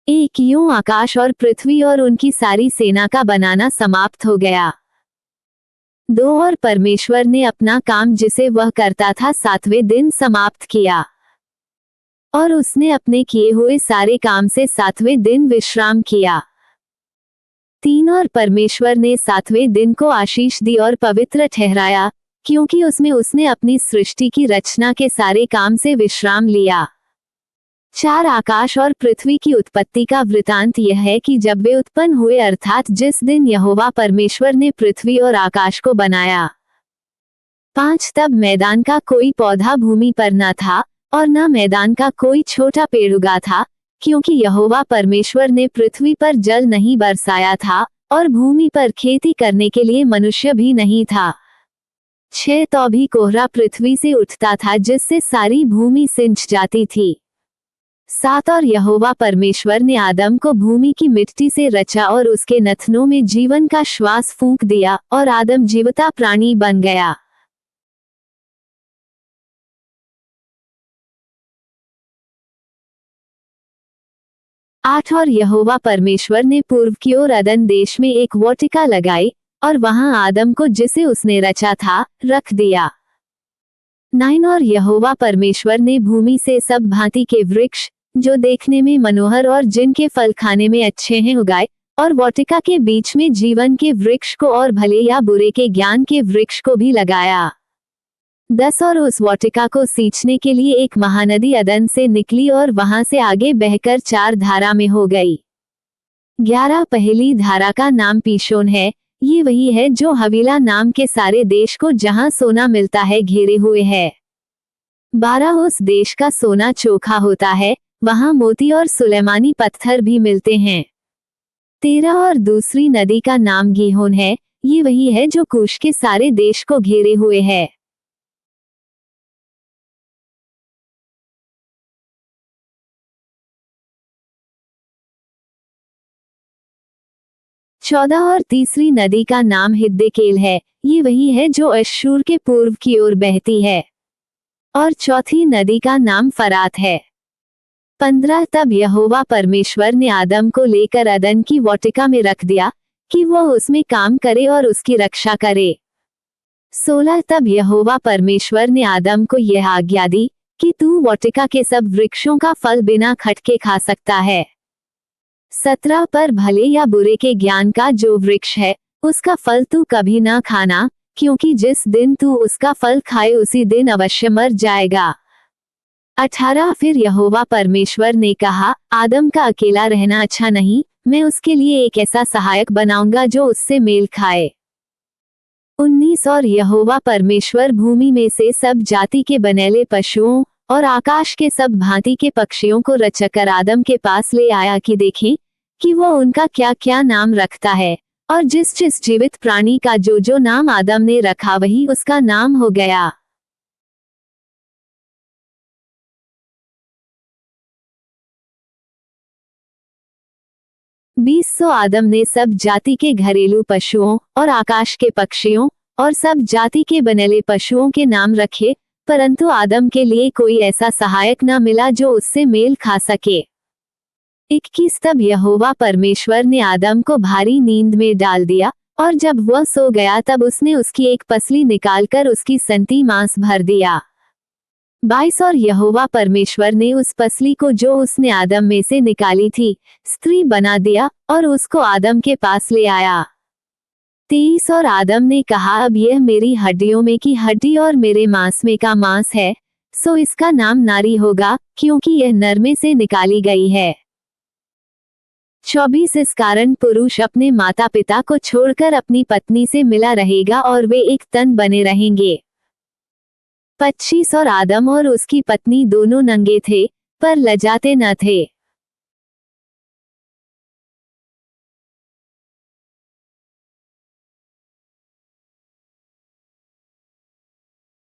एक यूं आकाश और पृथ्वी और उनकी सारी सेना का बनाना समाप्त हो गया। 2 और परमेश्वर ने अपना काम जिसे वह करता था 7वें दिन समाप्त किया। और उसने अपने किए हुए सारे काम से 7वें दिन विश्राम किया। 3 और परमेश्वर ने 7वें दिन को आशीष दी और पवित्र ठहराया, क्योंकि उसमें उसने अपनी सृष्टि की रचना के सारे काम से विश्राम लिया। 4 आकाश और पृथ्वी की उत्पत्ति का वृतांत यह है कि जब वे उत्पन्न हुए अर्थात जिस दिन यहोवा परमेश्वर ने पृथ्वी और आकाश को बनाया। 5 तब मैदान का कोई पौधा भूमि पर न था और न मैदान का कोई छोटा पेड़ उगा था, क्योंकि यहोवा परमेश्वर ने पृथ्वी पर जल नहीं बरसाया था और भूमि पर खेती करने के लिए मनुष्य भी नहीं था। 6 तो भी कोहरा पृथ्वी से उठता था जिससे सारी भूमि सिंच जाती थी। 7 और यहोवा परमेश्वर ने आदम को भूमि की मिट्टी से रचा और उसके नथनों में जीवन का श्वास फूंक दिया और आदम जीवता प्राणी बन गया। 8 और यहोवा परमेश्वर ने पूर्व की ओर अदन देश में एक वाटिका लगाई और वहां आदम को जिसे उसने रचा था रख दिया। 9 और यहोवा परमेश्वर ने भूमि से सब भांति के वृक्ष जो देखने में मनोहर और जिनके फल खाने में अच्छे हैं उगाए और वाटिका के बीच में जीवन के वृक्ष को और भले या बुरे के ज्ञान के वृक्ष को भी लगाया। 10 और उस वाटिका को सींचने के लिए एक महानदी अदन से निकली और वहां से आगे बहकर 4 धारा में हो गई। 11 पहली धारा का नाम पीशोन है, ये वही है जो हवीला नाम के सारे देश को जहां सोना मिलता है घेरे हुए है। 12 उस देश का सोना चोखा होता है, वहां मोती और सुलेमानी पत्थर भी मिलते हैं। 13 और दूसरी नदी का नाम गीहोन है, ये वही है जो कूश के सारे देश को घेरे हुए है। 14 और तीसरी नदी का नाम हिद्देकेल है, ये वही है जो अश्शूर के पूर्व की ओर बहती है। और चौथी नदी का नाम फरात है। 15 तब यहोवा परमेश्वर ने आदम को लेकर अदन की वाटिका में रख दिया कि वह उसमें काम करे और उसकी रक्षा करे। 16 तब यहोवा परमेश्वर ने आदम को यह आज्ञा दी कि तू वाटिका के सब वृक्षों का फल बिना खटके खा सकता है। 17 पर भले या बुरे के ज्ञान का जो वृक्ष है उसका फल तू कभी ना खाना, क्योंकि जिस दिन तू उसका फल खाए उसी दिन अवश्य मर जाएगा। 18 फिर यहोवा परमेश्वर ने कहा, आदम का अकेला रहना अच्छा नहीं, मैं उसके लिए एक ऐसा सहायक बनाऊंगा जो उससे मेल खाए। 19 और यहोवा परमेश्वर भूमि में से सब जाति के बनेले पशुओं और आकाश के सब भांति के पक्षियों को रचकर आदम के पास ले आया कि देखें कि वह उनका क्या क्या नाम रखता है, और जिस जिस जीवित प्राणी का जो जो नाम आदम ने रखा वही उसका नाम हो गया। सो आदम ने सब जाति के घरेलू पशुओं और आकाश के पक्षियों और सब जाति के बनेले पशुओं के नाम रखे, परंतु आदम के लिए कोई ऐसा सहायक न मिला जो उससे मेल खा सके। 21 तब यहोवा परमेश्वर ने आदम को भारी नींद में डाल दिया, और जब वह सो गया तब उसने उसकी एक पसली निकालकर उसकी संती मांस भर दिया। 22 और यहोवा परमेश्वर ने उस पसली को जो उसने आदम में से निकाली थी स्त्री बना दिया और उसको आदम के पास ले आया। 23 और आदम ने कहा, अब यह मेरी हड्डियों में की हड्डी और मेरे मांस में का मांस है, सो इसका नाम नारी होगा, क्योंकि यह नर में से निकाली गई है। 24 इस कारण पुरुष अपने माता पिता को छोड़कर अपनी पत्नी से मिला रहेगा और वे एक तन बने रहेंगे। 25 और आदम और उसकी पत्नी दोनों नंगे थे, पर लजाते न थे।